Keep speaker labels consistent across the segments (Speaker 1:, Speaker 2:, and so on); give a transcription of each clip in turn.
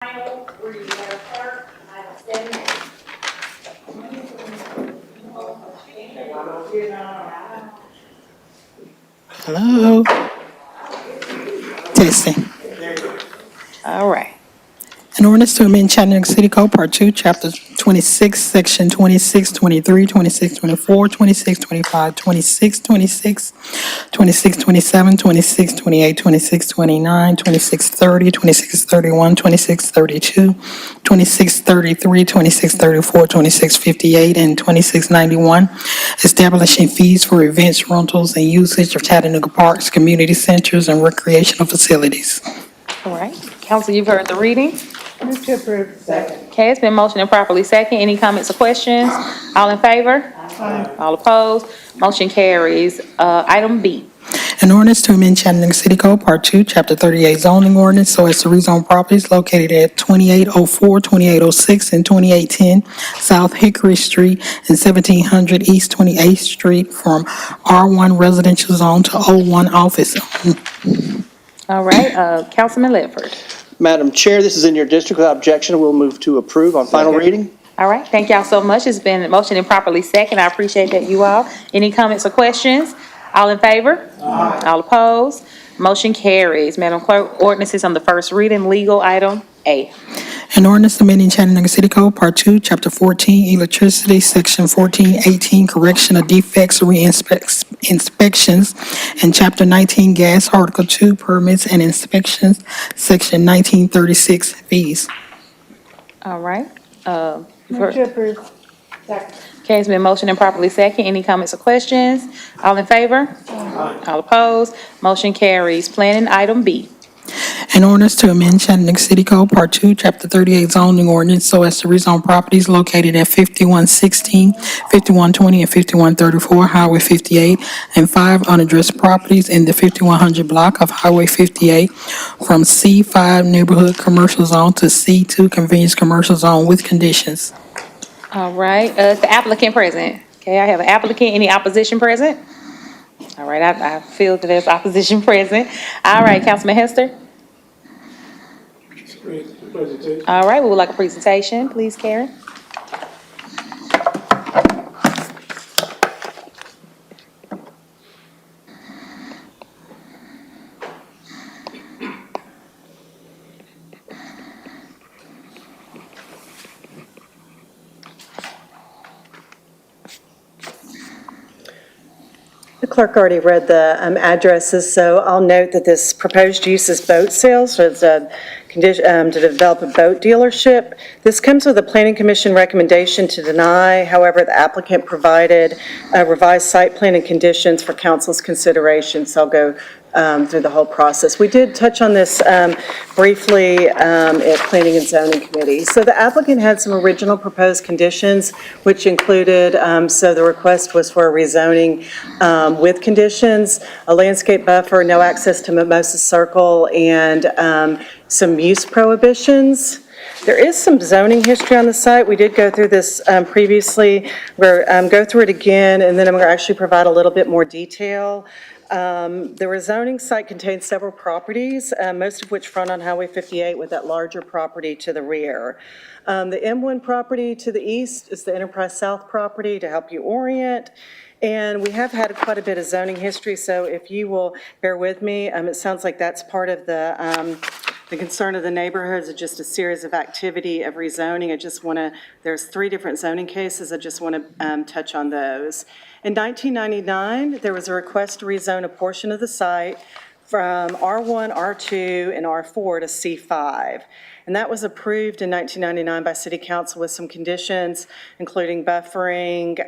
Speaker 1: Final reading, Madam Clerk, item 7A.
Speaker 2: Hello. Testing.
Speaker 3: All right.
Speaker 2: An ordinance to amend Chattanooga City Code, Part 2, Chapter 26, Section 26, 23, 26, 24, 26, 25, 26, 26, 26, 27, 26, 28, 26, 29, 26, 30, 26, 31, 26, 32, 26, 33, 26, 34, 26, 58, and 26, 91, establishing fees for events, rentals, and usage of Chattanooga parks, community centers, and recreational facilities.
Speaker 3: All right. Council, you've heard the reading.
Speaker 4: Move to approve. Second.
Speaker 3: Okay, it's been motioned and properly second. Any comments or questions? All in favor?
Speaker 4: Aye.
Speaker 3: All opposed? Motion carries. Item B.
Speaker 2: An ordinance to amend Chattanooga City Code, Part 2, Chapter 38 zoning ordinance so as to rezone properties located at 2804, 2806, and 2810 South Hickory Street and 1700 East 28th Street from R1 residential zone to O1 office zone.
Speaker 3: All right, Councilman Ledford.
Speaker 5: Madam Chair, this is in your district. Without objection, we'll move to approve on final reading.
Speaker 3: All right, thank y'all so much. It's been motioned and properly second. I appreciate that, you all. Any comments or questions? All in favor? Aye. All opposed? Motion carries. Madam Clerk, ordinances on the first reading, legal item A.
Speaker 2: An ordinance amending Chattanooga City Code, Part 2, Chapter 14, electricity, Section 1418, correction of defects, inspections, and Chapter 19, gas, Article 2, permits and inspections, Section 1936, fees.
Speaker 3: All right.
Speaker 4: Move to approve. Second.
Speaker 3: Okay, it's been motioned and properly second. Any comments or questions? All in favor? All opposed? Motion carries. Planning item B.
Speaker 2: An ordinance to amend Chattanooga City Code, Part 2, Chapter 38 zoning ordinance so as to rezone properties located at 5116, 5120, and 5134 Highway 58, and 5 unaddressed properties in the 5100 block of Highway 58 from C5 Neighborhood Commercial Zone to C2 Convenience Commercial Zone with conditions.
Speaker 3: All right, is the applicant present? Okay, I have an applicant. Any opposition present? All right, I feel that there's opposition present. All right, Councilman Hester? All right, we would like a presentation. Please, Karen.
Speaker 6: The clerk already read the addresses, so I'll note that this proposed use is boat sales, so it's a condition to develop a boat dealership. This comes with a planning commission recommendation to deny. However, the applicant provided a revised site plan and conditions for council's consideration, so I'll go through the whole process. We did touch on this briefly at Planning and Zoning Committee. So the applicant had some original proposed conditions, which included, so the request was for a rezoning with conditions, a landscape buffer, no access to Mimosa Circle, and some use prohibitions. There is some zoning history on the site. We did go through this previously. We'll go through it again, and then I'm going to actually provide a little bit more detail. The rezoning site contains several properties, most of which front on Highway 58 with that larger property to the rear. The M1 property to the east is the Enterprise South property to help you orient. And we have had quite a bit of zoning history, so if you will bear with me, it sounds like that's part of the concern of the neighborhoods, just a series of activity of rezoning. I just want to, there's 3 different zoning cases. I just want to touch on those. In 1999, there was a request to rezone a portion of the site from R1, R2, and R4 to C5. And that was approved in 1999 by City Council with some conditions, including buffering,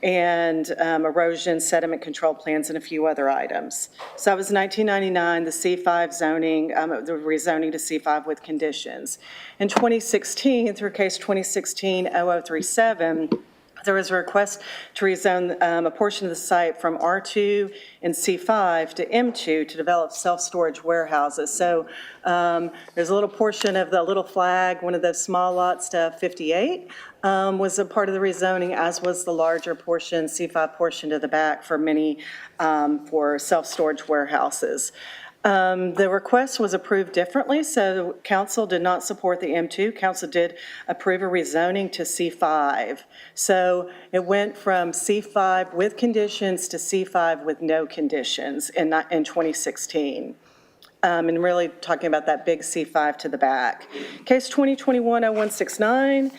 Speaker 6: and erosion, sediment control plans, and a few other items. So that was 1999, the C5 zoning, the rezoning to C5 with conditions. In 2016, through case 2016-0037, there was a request to rezone a portion of the site from R2 and C5 to M2 to develop self-storage warehouses. So there's a little portion of the little flag, one of those small lots to 58, was a part of the rezoning, as was the larger portion, C5 portion to the back for many, for self-storage warehouses. The request was approved differently, so council did not support the M2. Council did approve a rezoning to C5. So it went from C5 with conditions to C5 with no conditions in 2016. And really talking about that big C5 to the back. Case 2021-0169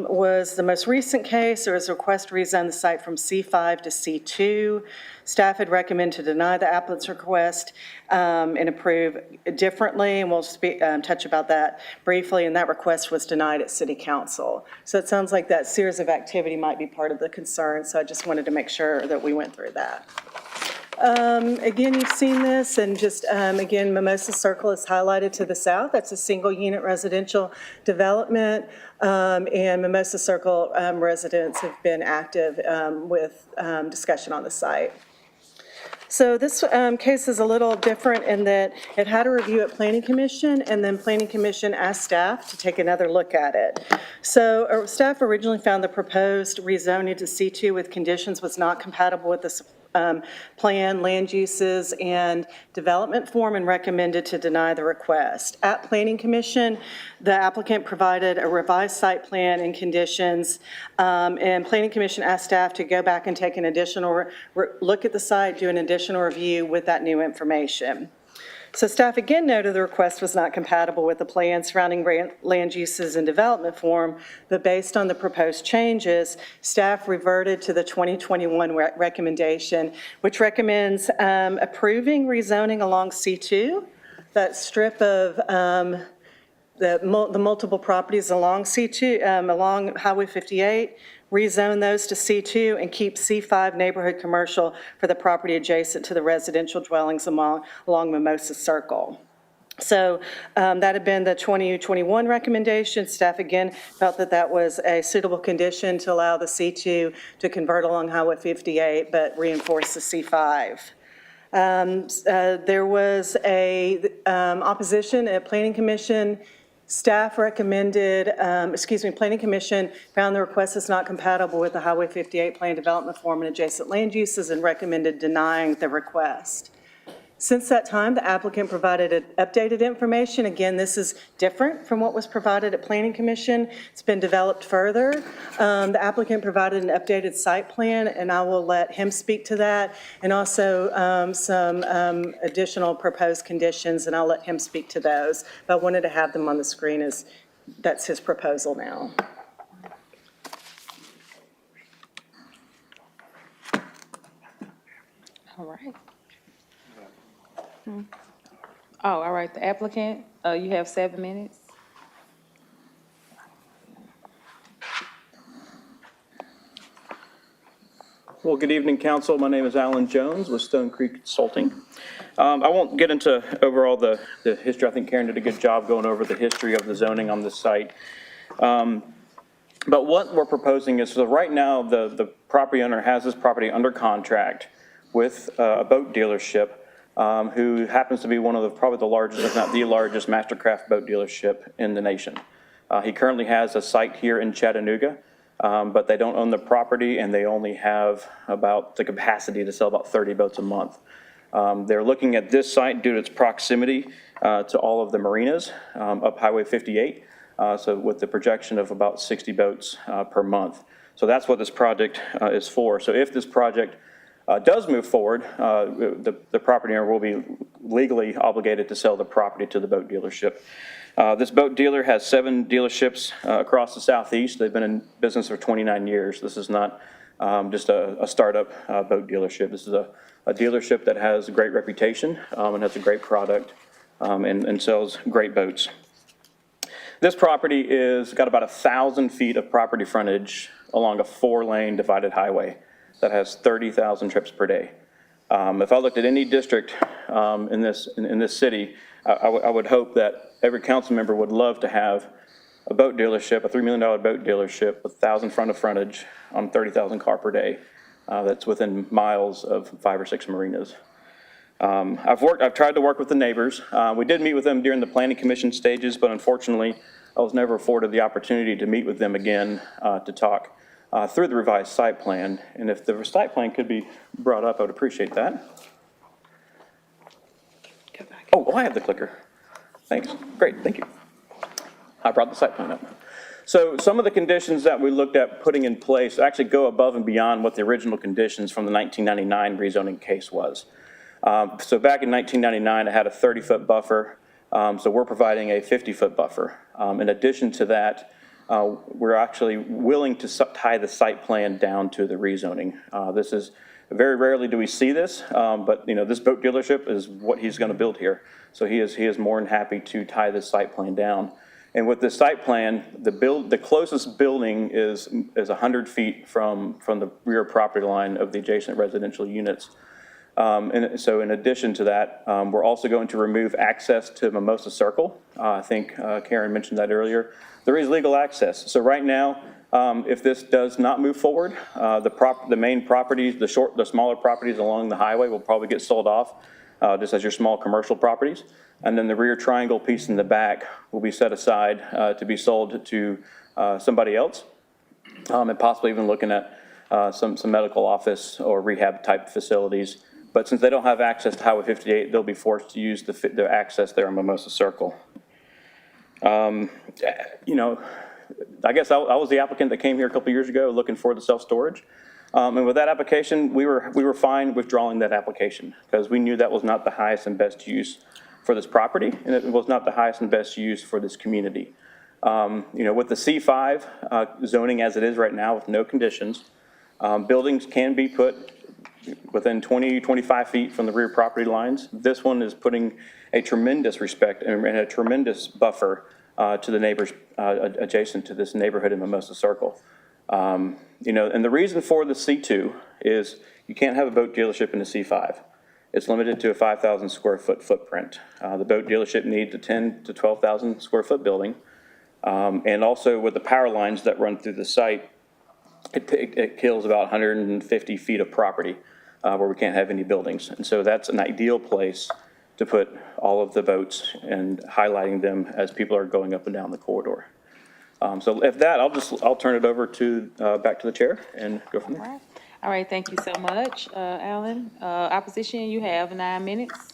Speaker 6: was the most recent case. There was a request to rezone the site from C5 to C2. Staff had recommended to deny the applicant's request and approve differently, and we'll touch about that briefly, and that request was denied at City Council. So it sounds like that series of activity might be part of the concern, so I just wanted to make sure that we went through that. Again, you've seen this, and just, again, Mimosa Circle is highlighted to the south. That's a single-unit residential development, and Mimosa Circle residents have been active with discussion on the site. So this case is a little different in that it had a review at Planning Commission, and then Planning Commission asked staff to take another look at it. So staff originally found the proposed rezoning to C2 with conditions was not compatible with the plan, land uses, and development form, and recommended to deny the request. At Planning Commission, the applicant provided a revised site plan and conditions, and Planning Commission asked staff to go back and take an additional look at the site, do an additional review with that new information. So staff again noted the request was not compatible with the plan surrounding land uses and development form, but based on the proposed changes, staff reverted to the 2021 recommendation, which recommends approving rezoning along C2, that strip of the multiple properties along C2, along Highway 58, rezone those to C2 and keep C5 neighborhood commercial for the property adjacent to the residential dwellings along Mimosa Circle. So that had been the 2021 recommendation. Staff again felt that that was a suitable condition to allow the C2 to convert along Highway 58, but reinforce the C5. There was a opposition at Planning Commission. Staff recommended, Planning Commission found the request is not compatible with the Highway 58 Plan Development Form and adjacent land uses and recommended denying the request. Since that time, the applicant provided updated information. Again, this is different from what was provided at Planning Commission. It's been developed further. The applicant provided an updated site plan, and I will let him speak to that, and also some additional proposed conditions, and I'll let him speak to those. But I wanted to have them on the screen as that's his proposal now.
Speaker 3: All right. Oh, all right, the applicant, you have 7 minutes.
Speaker 7: Well, good evening, council. My name is Alan Jones with Stone Creek Consulting. I won't get into overall the history. I think Karen did a good job going over the history of the zoning on this site. But what we're proposing is, so right now, the property owner has this property under contract with a boat dealership who happens to be one of probably the largest, if not the largest, Mastercraft boat dealership in the nation. He currently has a site here in Chattanooga, but they don't own the property, and they only have about the capacity to sell about 30 boats a month. They're looking at this site due to its proximity to all of the marinas up Highway 58, so with the projection of about 60 boats per month. So that's what this project is for. So if this project does move forward, the property owner will be legally obligated to sell the property to the boat dealership. This boat dealer has 7 dealerships across the southeast. They've been in business for 29 years. This is not just a startup boat dealership. This is a dealership that has a great reputation and has a great product and sells great boats. This property is got about 1,000 feet of property frontage along a 4-lane divided highway that has 30,000 trips per day. If I looked at any district in this city, I would hope that every council member would love to have a boat dealership, a $3 million boat dealership with 1,000 front of frontage on 30,000 car per day. That's within miles of 5 or 6 marinas. I've tried to work with the neighbors. We did meet with them during the planning commission stages, but unfortunately, I was never afforded the opportunity to meet with them again to talk through the revised site plan. And if the site plan could be brought up, I would appreciate that.
Speaker 6: Go
Speaker 7: Oh, I have the clicker. Thanks. Great, thank you. I brought the site plan up. So some of the conditions that we looked at putting in place actually go above and beyond what the original conditions from the 1999 rezoning case was. So back in 1999, it had a 30-foot buffer. So we're providing a 50-foot buffer. In addition to that, we're actually willing to tie the site plan down to the rezoning. This is, very rarely do we see this, but this boat dealership is what he's going to build here. So he is more than happy to tie this site plan down. And with this site plan, the closest building is 100 feet from the rear property line of the adjacent residential units. And so in addition to that, we're also going to remove access to Mimosa Circle. I think Karen mentioned that earlier. There is legal access. So right now, if this does not move forward, the main properties, the smaller properties along the highway will probably get sold off, just as your small commercial properties. And then the rear triangle piece in the back will be set aside to be sold to somebody else, and possibly even looking at some medical office or rehab type facilities. But since they don't have access to Highway 58, they'll be forced to use the access there on Mimosa Circle. I guess I was the applicant that came here a couple years ago looking for the self-storage. And with that application, we were fine withdrawing that application because we knew that was not the highest and best use for this property, and it was not the highest and best use for this community. With the C5 zoning as it is right now with no conditions, buildings can be put within 20, 25 feet from the rear property lines. This one is putting a tremendous respect and a tremendous buffer to the neighbors adjacent to this neighborhood in Mimosa Circle. And the reason for the C2 is you can't have a boat dealership in the C5. It's limited to a 5,000 square foot footprint. The boat dealership needs a 10 to 12,000 square foot building. And also with the power lines that run through the site, it kills about 150 feet of property where we can't have any buildings. And so that's an ideal place to put all of the boats and highlighting them as people are going up and down the corridor. So if that, I'll turn it over to back to the chair and go from there.
Speaker 3: All right, thank you so much, Alan. Opposition, you have 9 minutes.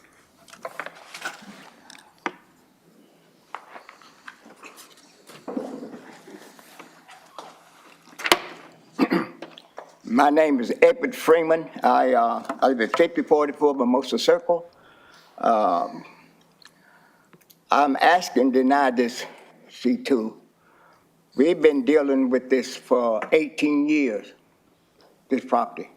Speaker 8: My name is Edward Freeman. I live at 5044 Mimosa Circle. I'm asking to deny this C2. We've been dealing with this for 18 years, this property.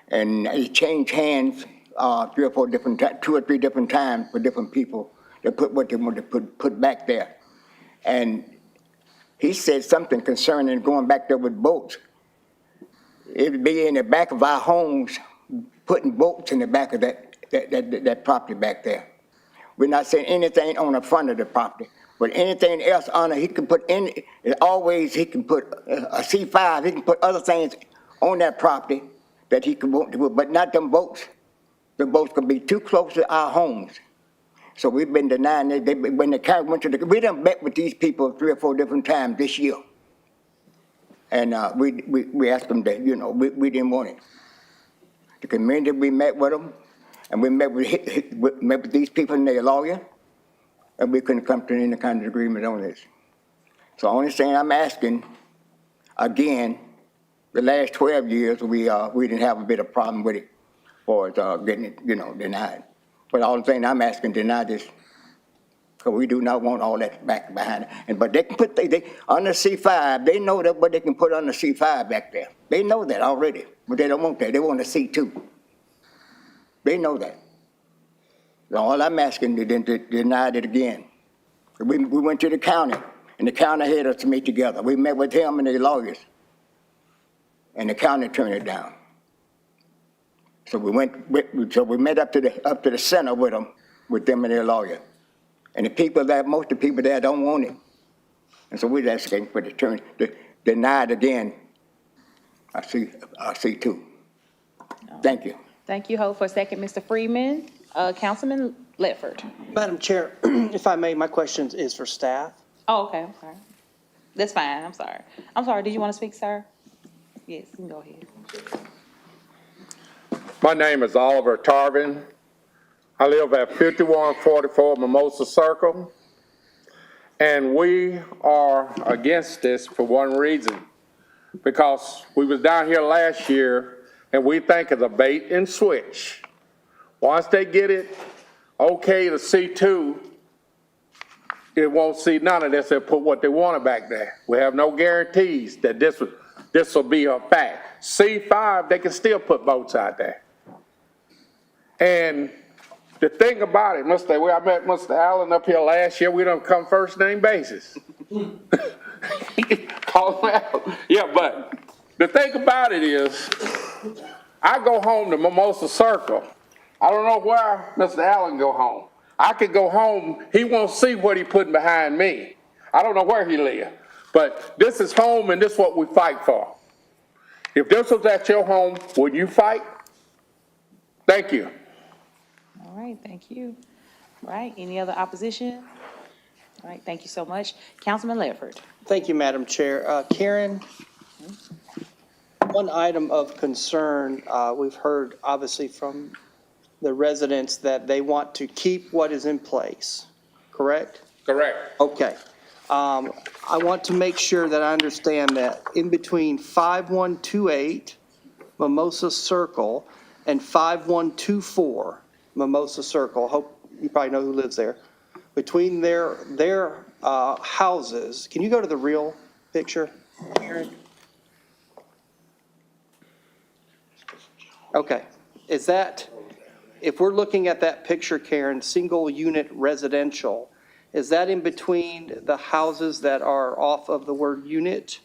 Speaker 8: And it changed hands 2 or 3 different times for different people to put what they wanted to put back there. And he said something concerning going back there with boats. It'd be in the back of our homes, putting boats in the back of that property back there. We're not saying anything on the front of the property, but anything else on it, he can put in, always he can put a C5, he can put other things on that property that he can want to put, but not them boats. The boats could be too close to our homes. So we've been denying it. When the county went to we done met with these people 3 or 4 different times this year. And we asked them that, we didn't want it. The community, we met with them, and we met with these people and their lawyer, and we couldn't come to any kind of agreement on this. So only thing I'm asking, again, the last 12 years, we didn't have a bit of problem with it for getting it, denied. But all the thing I'm asking, deny this. Because we do not want all that back behind it. But they can put, on the C5, they know that what they can put on the C5 back there. They know that already, but they don't want that. They want a C2. They know that. So all I'm asking is to deny it again. We went to the county, and the county had us to meet together. We met with him and their lawyers, and the county turned it down. So we met up to the center with them and their lawyer. And the people there, most of the people there don't want it. And so we're asking for to deny it again. I see too. Thank you.
Speaker 3: Thank you. Hold for a second, Mr. Freeman. Councilman Ledford.
Speaker 5: Madam Chair, if I may, my question is for staff.
Speaker 3: Oh, okay, I'm sorry. That's fine, I'm sorry. I'm sorry, did you want to speak, sir? Yes, you can go ahead.
Speaker 9: My name is Oliver Tarvin. I live at 5144 Mimosa Circle, and we are against this for one reason, because we was down here last year, and we think it's a bait and switch. Once they get it okay to C2, it won't see none of this. They'll put what they wanted back there. We have no guarantees that this will be a fact. C5, they can still put boats out there. And the thing about it, I met Mr. Allen up here last year. We don't come first name basis. Call him out. Yeah, but the thing about it is, I go home to Mimosa Circle. I don't know where Mr. Allen go home. I could go home. He won't see what he putting behind me. I don't know where he live, but this is home, and this is what we fight for. If this was at your home, would you fight? Thank you.
Speaker 3: All right, thank you. All right, any other opposition? All right, thank you so much. Councilman Ledford.
Speaker 5: Thank you, Madam Chair. Karen, one item of concern, we've heard obviously from the residents that they want to keep what is in place, correct?
Speaker 9: Correct.
Speaker 5: Okay. I want to make sure that I understand that in between 5128 Mimosa Circle and 5124 Mimosa Circle, hope you probably know who lives there, between their houses, can you go to the real picture, Karen? Okay. Is that, if we're looking at that picture, Karen, single unit residential, is that in between the houses that are off of the word unit?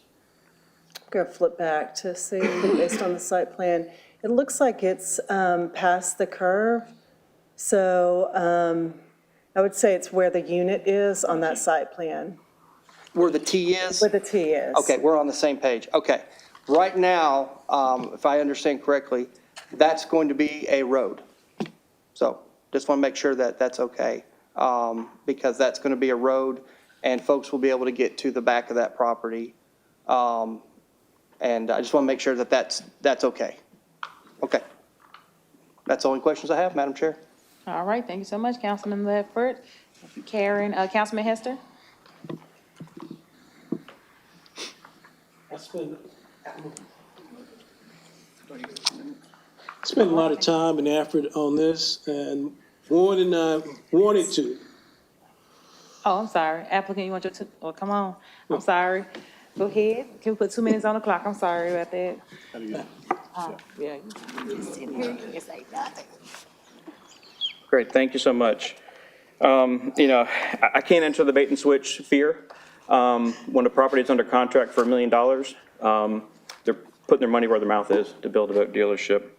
Speaker 6: Go flip back to see, based on the site plan. It looks like it's past the curve. So I would say it's where the unit is on that site plan,
Speaker 5: Where the T is?
Speaker 6: where the T is.
Speaker 5: Okay, we're on the same page. Okay. Right now, if I understand correctly, that's going to be a road. So just want to make sure that that's okay, because that's going to be a road, and folks will be able to get to the back of that property. And I just want to make sure that that's okay. Okay. That's the only questions I have, Madam Chair.
Speaker 3: All right, thank you so much, Councilman Ledford. Thank you, Karen. Councilman Hester?
Speaker 10: I spent a lot of time and effort on this, and more than I wanted to.
Speaker 3: Oh, I'm sorry. Applicant, you want your, oh, come on. I'm sorry. Go ahead. Can we put 2 minutes on the clock? I'm sorry about that. Yeah, you just sit here, you can say nothing.
Speaker 7: Great, thank you so much. I can't enter the bait and switch fear. When a property is under contract for $1 million, they're putting their money where their mouth is to build a boat dealership.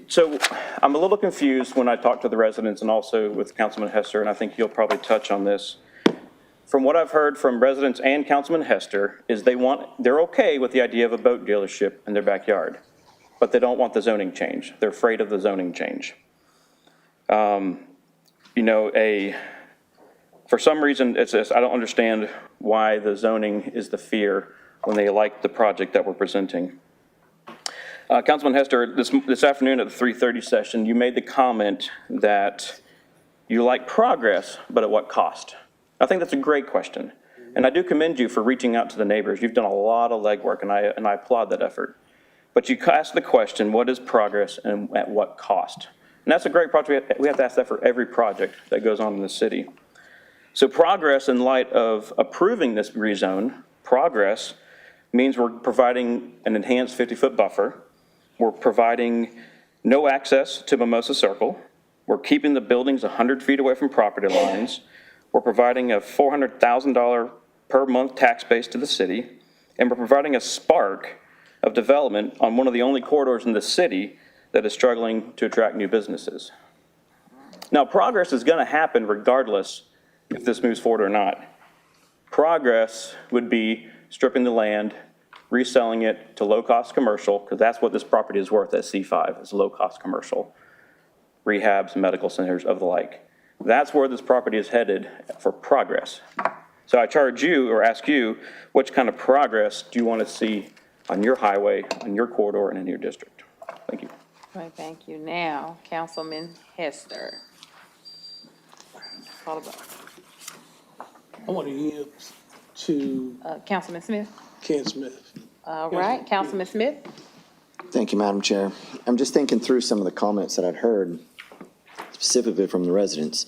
Speaker 7: So I'm a little confused when I talk to the residents and also with Councilman Hester, and I think you'll probably touch on this. From what I've heard from residents and Councilman Hester is they're okay with the idea of a boat dealership in their backyard, but they don't want the zoning change. They're afraid of the zoning change. For some reason, I don't understand why the zoning is the fear when they like the project that we're presenting. Councilman Hester, this afternoon at the 3:30 session, you made the comment that you like progress, but at what cost? I think that's a great question. And I do commend you for reaching out to the neighbors. You've done a lot of legwork, and I applaud that effort. But you asked the question, what is progress and at what cost? And that's a great project. We have to ask that for every project that goes on in the city. So progress in light of approving this rezone, progress means we're providing an enhanced 50-foot buffer. We're providing no access to Mimosa Circle. We're keeping the buildings 100 feet away from property lines. We're providing a $400,000 per month tax base to the city. And we're providing a spark of development on one of the only corridors in the city that is struggling to attract new businesses. Now, progress is going to happen regardless if this moves forward or not. Progress would be stripping the land, reselling it to low-cost commercial, because that's what this property is worth at C5, is low-cost commercial, rehabs, medical centers, of the like. That's where this property is headed for progress. So I charge you, or ask you, which kind of progress do you want to see on your highway, on your corridor, and in your district? Thank you.
Speaker 3: right, thank you. Now, Councilman Hester. Call the vote.
Speaker 10: I want to yield to
Speaker 3: Councilman Smith.
Speaker 10: Ken Smith.
Speaker 3: All right, Councilman Smith.
Speaker 11: Thank you, Madam Chair. I'm just thinking through some of the comments that I'd heard, specifically from the residents.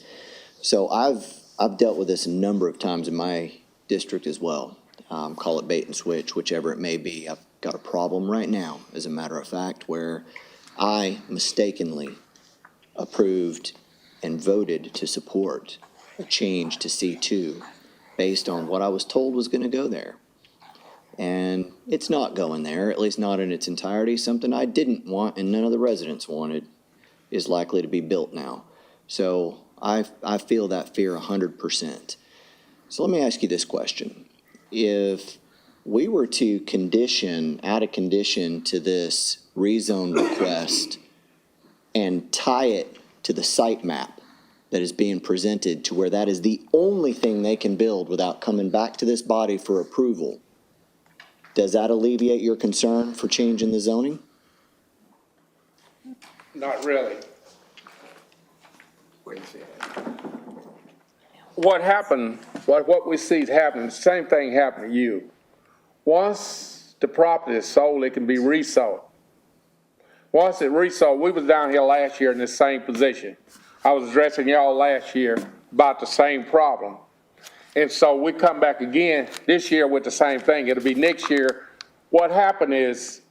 Speaker 11: So I've dealt with this a number of times in my district as well. Call it bait and switch, whichever it may be. I've got a problem right now, as a matter of fact, where I mistakenly approved and voted to support a change to C2 based on what I was told was going to go there. And it's not going there, at least not in its entirety. Something I didn't want and none of the residents wanted is likely to be built now. So I feel that fear 100%. So let me ask you this question. If we were to add a condition to this rezone request and tie it to the site map that is being presented to where that is the only thing they can build without coming back to this body for approval, does that alleviate your concern for changing the zoning?
Speaker 9: Not really. What happened, what we see is happening, the same thing happened to you. Once the property is sold, it can be resold. Once it resold, we was down here last year in the same position. I was addressing y'all last year about the same problem. And so we come back again this year with the same thing. It'll be next year. What happened is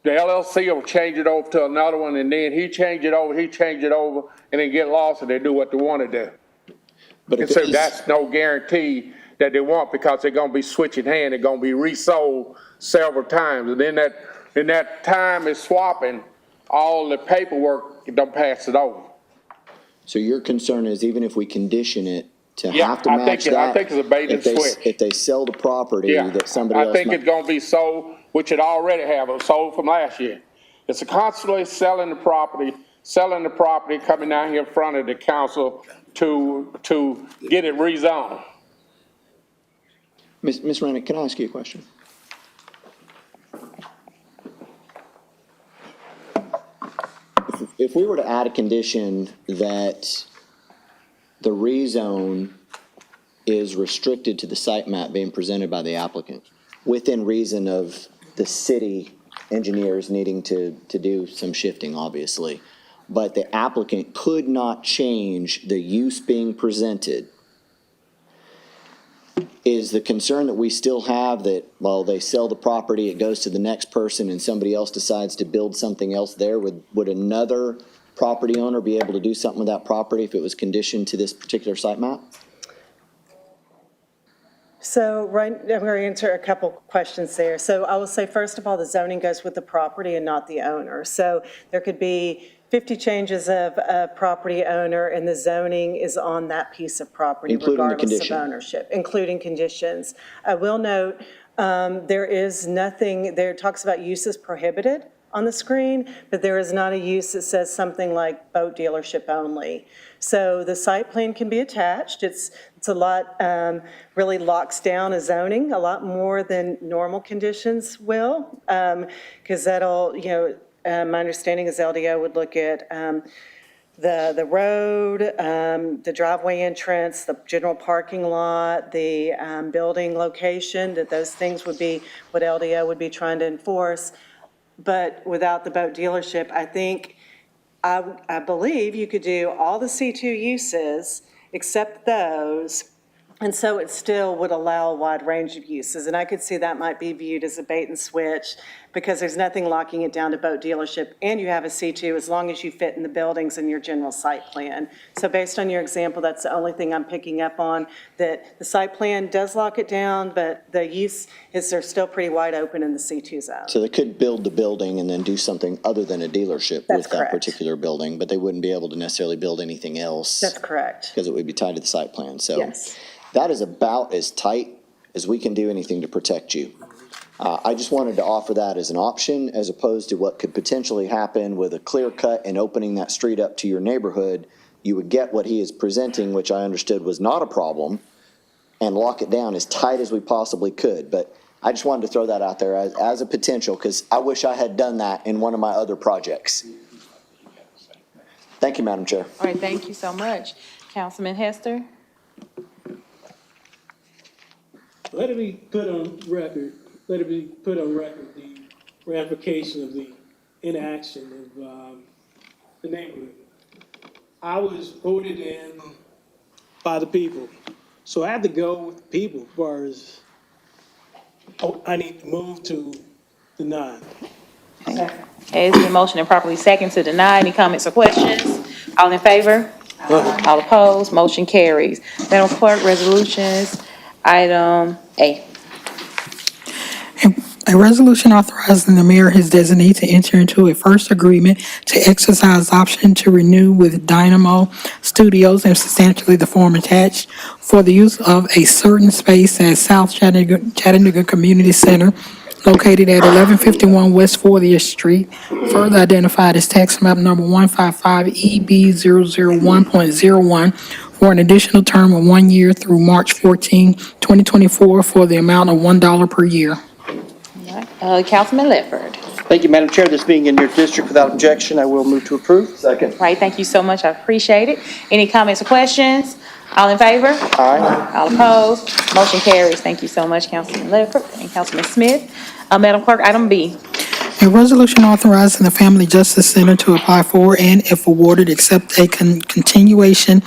Speaker 9: the LLC will change it over to another one, and then he change it over, and then get lost, and they do what they want to do.
Speaker 11: But
Speaker 9: And so that's no guarantee that they want, because they're going to be switching hands. They're going to be resold several times. And then in that time is swapping, all the paperwork, don't pass it over.
Speaker 11: So your concern is even if we condition it to
Speaker 9: Yeah,
Speaker 11: have to
Speaker 9: I
Speaker 11: match
Speaker 9: think
Speaker 11: that?
Speaker 9: it's a bait and switch.
Speaker 11: If they sell the property
Speaker 9: Yeah,
Speaker 11: that somebody else
Speaker 9: I think
Speaker 11: might.
Speaker 9: it's going to be sold, which it already have, it was sold from last year. It's constantly selling the property, coming down here in front of the council to get it rezoned.
Speaker 11: Ms. Rennick, can I ask you a question? If we were to add a condition that the rezone is restricted to the site map being presented by the applicant, within reason of the city engineers needing to do some shifting, obviously, but the applicant could not change the use being presented, is the concern that we still have that while they sell the property, it goes to the next person and somebody else decides to build something else there? Would another property owner be able to do something with that property if it was conditioned to this particular site map?
Speaker 6: So, right, I'm going to answer a couple questions there. So I will say, first of all, the zoning goes with the property and not the owner. So there could be 50 changes of a property owner, and the zoning is on that piece of property
Speaker 11: Including the
Speaker 6: regardless of
Speaker 11: condition.
Speaker 6: ownership, including conditions. I will note, there is nothing, there talks about uses prohibited on the screen, but there is not a use that says something like boat dealership only. So the site plan can be attached. It's a lot, really locks down a zoning a lot more than normal conditions will, because that'll, my understanding is LDO would look at the road, the driveway entrance, the general parking lot, the building location, that those things would be what LDO would be trying to enforce. But without the boat dealership, I believe you could do all the C2 uses except those, and so it still would allow a wide range of uses. And I could see that might be viewed as a bait and switch, because there's nothing locking it down to boat dealership, and you have a C2 as long as you fit in the buildings in your general site plan. So based on your example, that's the only thing I'm picking up on, that the site plan does lock it down, but the use is they're still pretty wide open in the C2 zone.
Speaker 11: So they could build the building and then do something other than a dealership
Speaker 6: That's
Speaker 11: with that
Speaker 6: correct.
Speaker 11: particular building, but they wouldn't be able to necessarily build anything else.
Speaker 6: That's correct.
Speaker 11: Because it would be tied to the site plan. So
Speaker 6: Yes.
Speaker 11: that is about as tight as we can do anything to protect you. I just wanted to offer that as an option, as opposed to what could potentially happen with a clear cut and opening that street up to your neighborhood. You would get what he is presenting, which I understood was not a problem, and lock it down as tight as we possibly could. But I just wanted to throw that out there as a potential, because I wish I had done that in one of my other projects. Thank you, Madam Chair.
Speaker 3: All right, thank you so much. Councilman Hester?
Speaker 10: Let it be put on record, the ramification of the inaction of, the neighborhood. I was voted in by the people, so I had to go with the people as far as, I need to move to deny.
Speaker 3: Okay, it's been motioned and properly second to deny. Any comments or questions? All in favor? All opposed? Motion carries. Madam Clerk, resolutions, item A.
Speaker 2: A resolution authorizing the mayor or his designee to enter into a first agreement to exercise option to renew with Dynamo Studios and substantially the form attached for the use of a certain space at South Chattanooga Community Center located at 1151 West 40th Street, further identified as tax map number 155EB001.01 for an additional term of 1 year through March 14, 2024 for the amount of $1 per year.
Speaker 3: Councilman Ledford.
Speaker 5: Thank you, Madam Chair. This being in your district without objection, I will move to approve.
Speaker 11: Second.
Speaker 3: Right, thank you so much. I appreciate it. Any comments or questions? All in favor?
Speaker 5: Aye.
Speaker 3: All opposed? Motion carries. Thank you so much, Councilman Ledford and Councilman Smith. Madam Clerk, item B.
Speaker 2: A resolution authorizing the Family Justice Center to apply for and, if awarded, accept a continuation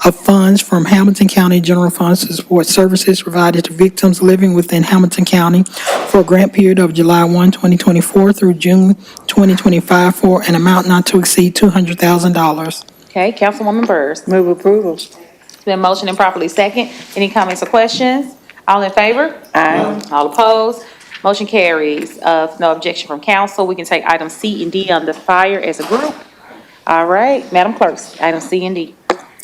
Speaker 2: of funds from Hamilton County General Funds to support services provided to victims living within Hamilton County for a grant period of July 1, 2024 through June 2025 for an amount not to exceed $200,000.
Speaker 3: Okay, Councilwoman Byrd.
Speaker 6: Move approval.
Speaker 3: It's been motioned and properly second. Any comments or questions? All in favor? Aye. All opposed? Motion carries. No objection from council. We can take items C and D under fire as a group. All right, Madam Clerk, items C and D.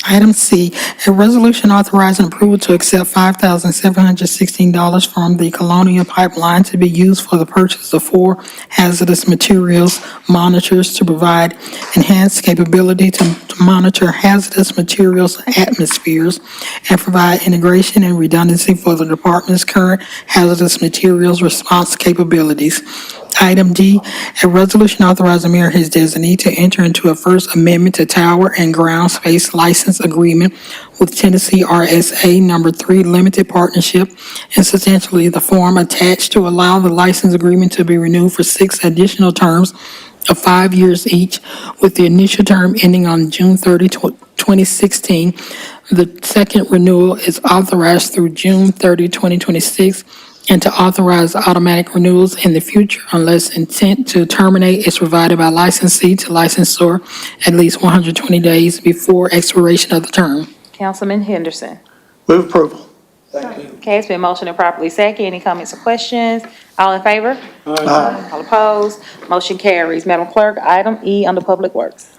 Speaker 2: Item C, a resolution authorizing approval to accept $5,716 from the Colonial Pipeline to be used for the purchase of 4 hazardous materials monitors to provide enhanced capability to monitor hazardous materials atmospheres and provide integration and redundancy for the department's current hazardous materials response capabilities. Item D, a resolution authorizing the mayor or his designee to enter into a first amendment to tower and ground space license agreement with Tennessee RSA number 3 Limited Partnership and substantially the form attached to allow the license agreement to be renewed for 6 additional terms of 5 years each, with the initial term ending on June 30, 2016. The second renewal is authorized through June 30, 2026, and to authorize automatic renewals in the future unless intent to terminate is provided by licensee to licensor at least 120 days before expiration of the term.
Speaker 3: Councilman Henderson.
Speaker 5: Move approval.
Speaker 3: Okay, it's been motioned and properly second. Any comments or questions? All in favor?
Speaker 5: Aye.
Speaker 3: All opposed? Motion carries. Madam Clerk, item E under Public Works.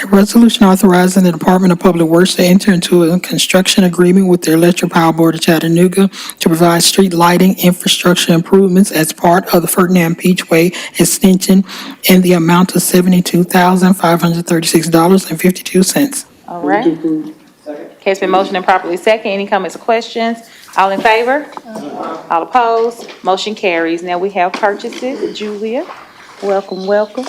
Speaker 2: A resolution authorizing the Department of Public Works to enter into a construction agreement with the Electric Power Board of Chattanooga to provide street lighting infrastructure improvements as part of the Ferdinand Peachway extension in the amount of $72,536.52.
Speaker 3: All right. Okay, it's been motioned and properly second. Any comments or questions? All in favor? All opposed? Motion carries. Now we have purchases. Julia, welcome, welcome.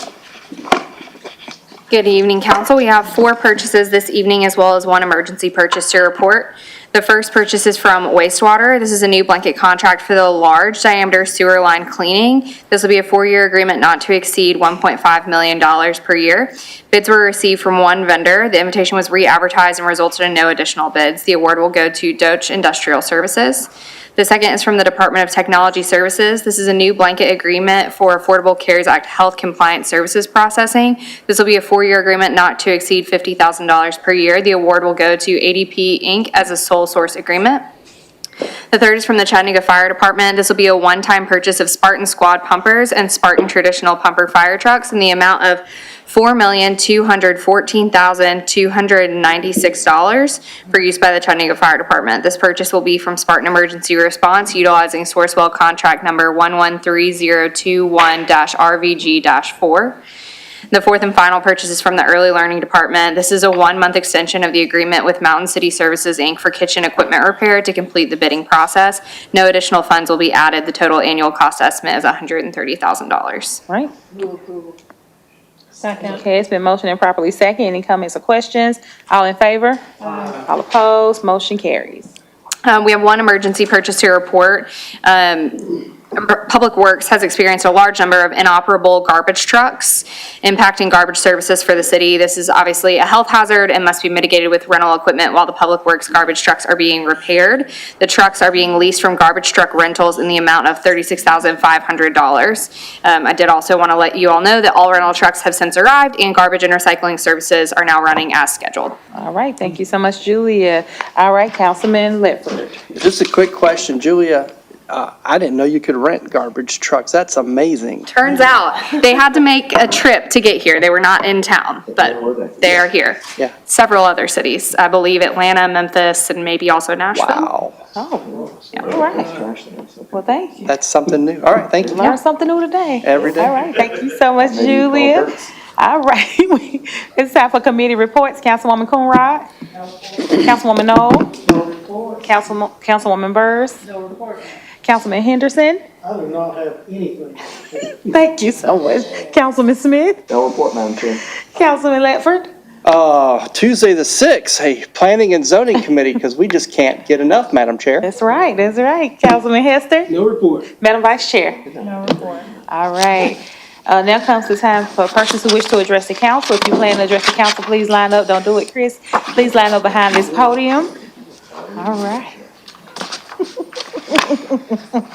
Speaker 12: Good evening, council. We have 4 purchases this evening as well as 1 emergency purchase to report. The first purchase is from wastewater. This is a new blanket contract for the large diameter sewer line cleaning. This will be a 4-year agreement not to exceed $1.5 million per year. Bids were received from 1 vendor. The invitation was re-advertised and resulted in no additional bids. The award will go to Doach Industrial Services. The second is from the Department of Technology Services. This is a new blanket agreement for Affordable Cares Act health compliance services processing. This will be a 4-year agreement not to exceed $50,000 per year. The award will go to ADP Inc. as a sole source agreement. The third is from the Chattanooga Fire Department. This will be a one-time purchase of Spartan Squad pumpers and Spartan traditional pumper fire trucks in the amount of $4,214,296 for use by the Chattanooga Fire Department. This purchase will be from Spartan Emergency Response utilizing Sourcewell contract number 113021-RVG-4. The fourth and final purchase is from the Early Learning Department. This is a 1-month extension of the agreement with Mountain City Services, Inc. for kitchen equipment repair to complete the bidding process. No additional funds will be added. The total annual cost estimate is $130,000.
Speaker 3: Right?
Speaker 4: Second.
Speaker 3: Okay, it's been motioned and properly second. Any comments or questions? All in favor? All opposed? Motion carries.
Speaker 12: We have one emergency purchase to report. Public Works has experienced a large number of inoperable garbage trucks impacting garbage services for the city. This is obviously a health hazard and must be mitigated with rental equipment while the Public Works garbage trucks are being repaired. The trucks are being leased from garbage truck rentals in the amount of $36,500. I did also want to let you all know that all rental trucks have since arrived and garbage and recycling services are now running as scheduled.
Speaker 3: All right, thank you so much, Julia. All right, Councilman Ledford.
Speaker 5: Just a quick question, Julia. I didn't know you could rent garbage trucks. That's amazing.
Speaker 12: Turns out, they had to make a trip to get here. They were not in town, but they are here.
Speaker 5: Yeah.
Speaker 12: Several other cities, I believe Atlanta, Memphis, and maybe also Nashville.
Speaker 5: Wow.
Speaker 3: Oh, all right. Well, thank you.
Speaker 5: That's something new. All right, thank you.
Speaker 3: Learn something new today.
Speaker 5: Every day.
Speaker 3: All right, thank you so much, Julia. All right, it's time for committee reports. Councilwoman Coonrod? Councilwoman Knoll? Councilwoman Burrs?
Speaker 10: No report.
Speaker 3: Councilman Henderson?
Speaker 10: I do not have anything.
Speaker 3: Thank you so much. Councilman Smith?
Speaker 11: No report, Madam Chair.
Speaker 3: Councilman Ledford?
Speaker 5: Tuesday the 6th, hey, Planning and Zoning Committee, because we just can't get enough, Madam Chair.
Speaker 3: That's right, that's right. Councilman Hester?
Speaker 10: No report.
Speaker 3: Madam Vice Chair?
Speaker 4: No report.
Speaker 3: All right. Now comes the time for persons who wish to address the council. If you plan to address the council, please line up. Don't do it, Chris. Please line up behind this podium. All right.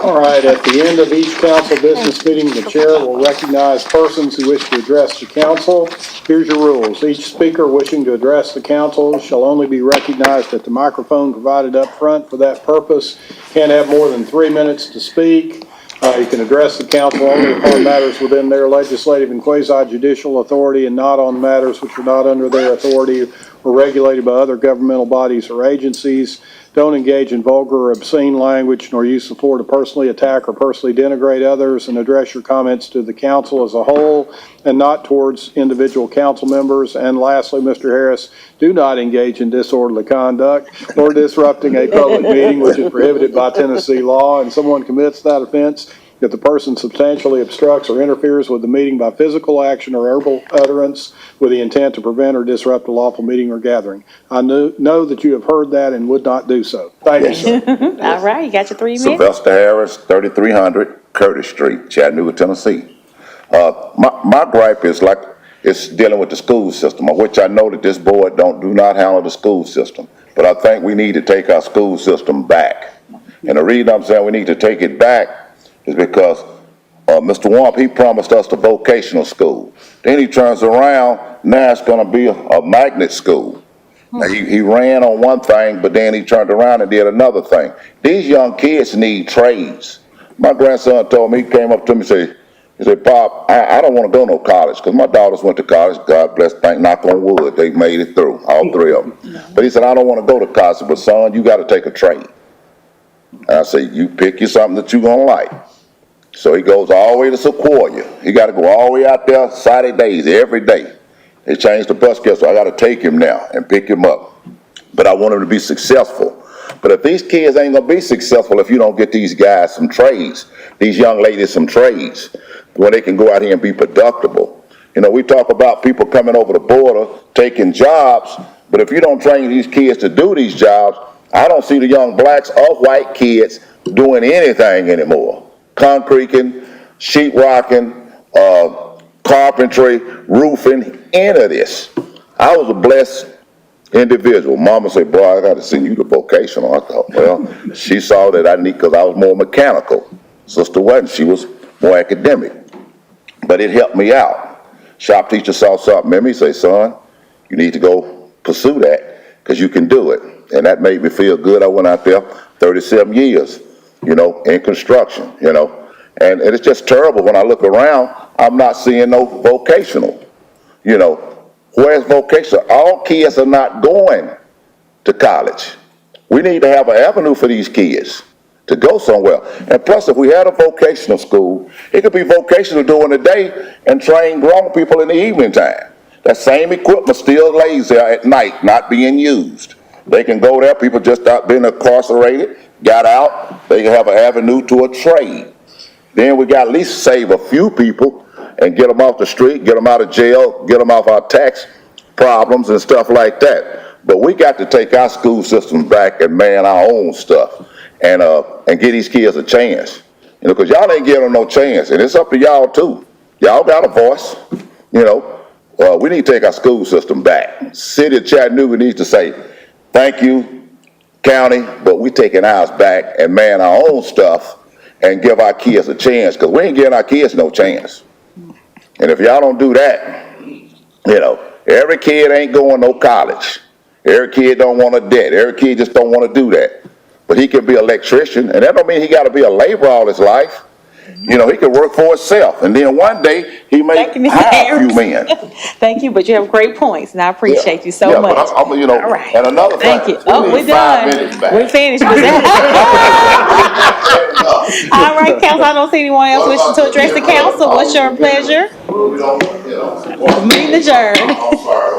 Speaker 13: All right, at the end of each council business meeting, the chair will recognize persons who wish to address the council. Here's your rules. Each speaker wishing to address the council shall only be recognized at the microphone provided up front for that purpose. Can't have more than 3 minutes to speak. You can address the council only upon matters within their legislative and quasi-judicial authority and not on matters which are not under their authority or regulated by other governmental bodies or agencies. Don't engage in vulgar or obscene language nor use the floor to personally attack or personally denigrate others, and address your comments to the council as a whole and not towards individual council members. And lastly, Mr. Harris, do not engage in disorderly conduct or disrupting a public meeting, which is prohibited by Tennessee law, and someone commits that offense if the person substantially obstructs or interferes with the meeting by physical action or verbal utterance with the intent to prevent or disrupt a lawful meeting or gathering. I know that you have heard that and would not do so. Thank you, sir.
Speaker 3: All right, you got your 3 minutes.
Speaker 14: Sylvester Harris, 3300 Curtis Street, Chattanooga, Tennessee. My gripe is like it's dealing with the school system, of which I know that this board do not handle the school system. But I think we need to take our school system back. And the reason I'm saying we need to take it back is because Mr. Wamp, he promised us the vocational school. Then he turns around, now it's gonna be a magnet school. Now, he ran on one thing, but then he turned around and did another thing. These young kids need trades. My grandson told me, he came up to me and said, Pop, I don't want to go no college, because my daughters went to college. God bless, thank knock on wood, they made it through, all three of them. But he said, I don't want to go to college. But son, you got to take a trade. And I said, you pick you something that you're going to like. So he goes all the way to Sequoia. He got to go all the way out there Saturday days, every day. They changed the bus schedule, so I got to take him now and pick him up. But I want him to be successful. But if these kids ain't going to be successful if you don't get these guys some trades, these young ladies some trades, where they can go out here and be productive. You know, we talk about people coming over the border, taking jobs, but if you don't train these kids to do these jobs, I don't see the young blacks or white kids doing anything anymore. Concreting, sheetrocking, carpentry, roofing, any of this. I was a blessed individual. Mama said, boy, I got to send you to vocational. I thought, well, she saw that I need, because I was more mechanical. Sister wasn't. She was more academic. But it helped me out. Shop teacher saw something in me, say, son, you need to go pursue that because you can do it. And that made me feel good. I went out there 37 years, you know, in construction, you know. And it's just terrible when I look around, I'm not seeing no vocational, you know. Where's vocational? All kids are not going to college. We need to have an avenue for these kids to go somewhere. And plus, if we had a vocational school, it could be vocational during the day and train grown people in the evening time. That same equipment still lays there at night, not being used. They can go there, people just not being incarcerated, got out, they can have an avenue to a trade. Then we got to at least save a few people and get them off the street, get them out of jail, get them off our tax problems and stuff like that. But we got to take our school system back and man our own stuff and give these kids a chance. You know, because y'all ain't giving them no chance, and it's up to y'all too. Y'all got a voice, you know. We need to take our school system back. City of Chattanooga needs to say, thank you, county, but we taking ours back and man our own stuff and give our kids a chance, because we ain't giving our kids no chance. And if y'all don't do that, you know, every kid ain't going no college. Every kid don't want a debt. Every kid just don't want to do that. But he can be an electrician, and that don't mean he got to be a laborer all his life. You know, he could work for himself, and then one day he may
Speaker 3: Thank you, Mr.
Speaker 14: hire a few
Speaker 3: Harris.
Speaker 14: men.
Speaker 3: Thank you, but you have great points, and I appreciate you so
Speaker 14: Yeah,
Speaker 3: much.
Speaker 14: but I'm, you know,
Speaker 3: All right.
Speaker 14: and another
Speaker 3: Thank
Speaker 14: thing,
Speaker 3: you. Oh,
Speaker 14: we
Speaker 3: we're
Speaker 14: need 5
Speaker 3: done.
Speaker 14: minutes back.
Speaker 3: We're finished. All right, council, I don't see anyone else wishing to address the council. What's your pleasure?
Speaker 14: We don't, you know.
Speaker 3: Meeting adjourned.
Speaker 14: I'm sorry.